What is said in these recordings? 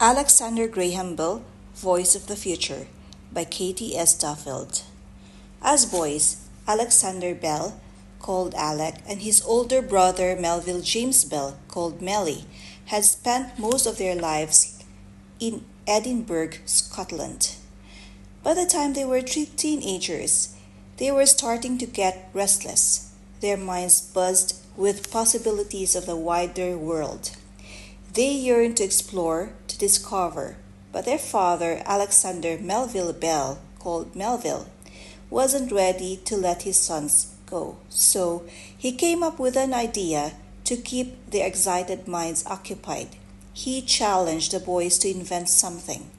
Alexander Graham Bell, Voice of the Future, by Katie S. Duffield. As boys, Alexander Bell, called Aleck, and his older brother Melville James Bell, called Melly, had spent most of their lives in Edinburgh, Scotland. By the time they were teenagers, they were starting to get restless. Their minds buzzed with possibilities of the wider world. They yearned to explore, to discover, but their father, Alexander Melville Bell, called Melville, wasn't ready to let his sons go. So he came up with an idea to keep their excited minds occupied. He challenged the boys to invent something,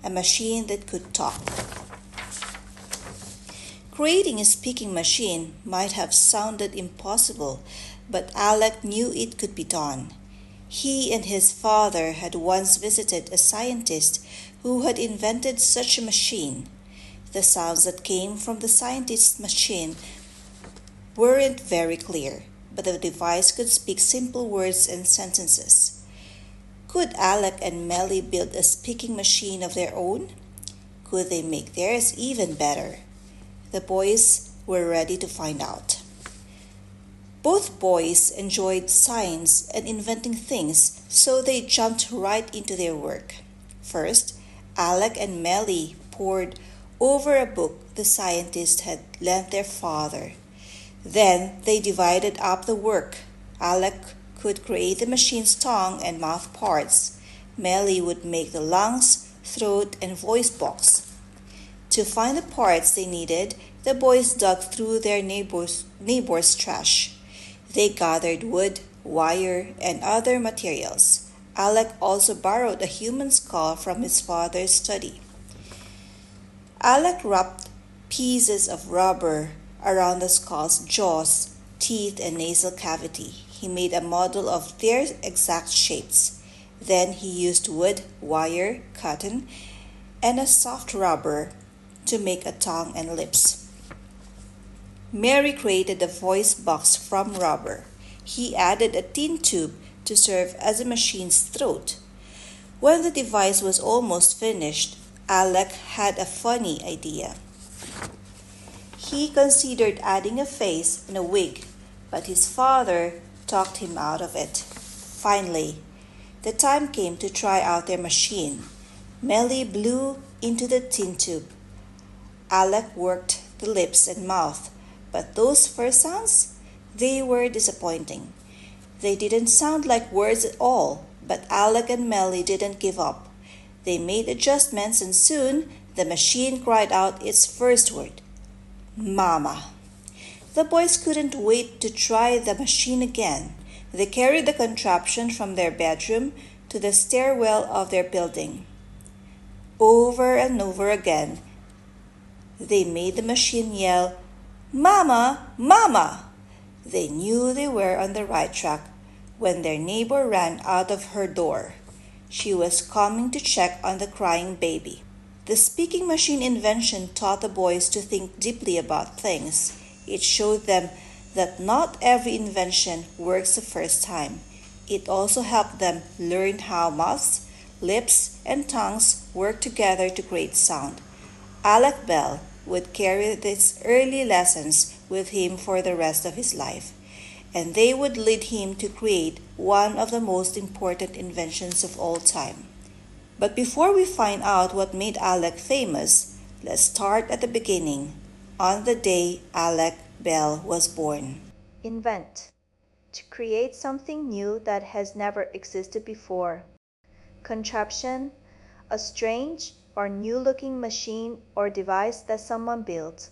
a machine that could talk. Creating a speaking machine might have sounded impossible, but Aleck knew it could be done. He and his father had once visited a scientist who had invented such a machine. The sounds that came from the scientist's machine weren't very clear, but the device could speak simple words and sentences. Could Aleck and Melly build a speaking machine of their own? Could they make theirs even better? The boys were ready to find out. Both boys enjoyed science and inventing things, so they jumped right into their work. First, Aleck and Melly pored over a book the scientist had lent their father. Then they divided up the work. Aleck could create the machine's tongue and mouth parts. Melly would make the lungs, throat, and voice box. To find the parts they needed, the boys dug through their neighbor's trash. They gathered wood, wire, and other materials. Aleck also borrowed a human skull from his father's study. Aleck wrapped pieces of rubber around the skull's jaws, teeth, and nasal cavity. He made a model of their exact shapes. Then he used wood, wire, cotton, and a soft rubber to make a tongue and lips. Mary created a voice box from rubber. He added a tin tube to serve as a machine's throat. When the device was almost finished, Aleck had a funny idea. He considered adding a face and a wig, but his father talked him out of it. Finally, the time came to try out their machine. Melly blew into the tin tube. Aleck worked the lips and mouth. But those first sounds, they were disappointing. They didn't sound like words at all, but Aleck and Melly didn't give up. They made adjustments and soon the machine cried out its first word, Mama. The boys couldn't wait to try the machine again. They carried the contraption from their bedroom to the stairwell of their building. Over and over again, they made the machine yell, Mama! Mama! They knew they were on the right track when their neighbor ran out of her door. She was coming to check on the crying baby. The speaking machine invention taught the boys to think deeply about things. It showed them that not every invention works the first time. It also helped them learn how mouths, lips, and tongues work together to create sound. Aleck Bell would carry these early lessons with him for the rest of his life, and they would lead him to create one of the most important inventions of all time. But before we find out what made Aleck famous, let's start at the beginning, on the day Aleck Bell was born. Invent. To create something new that has never existed before. Contraption. A strange or new-looking machine or device that someone built.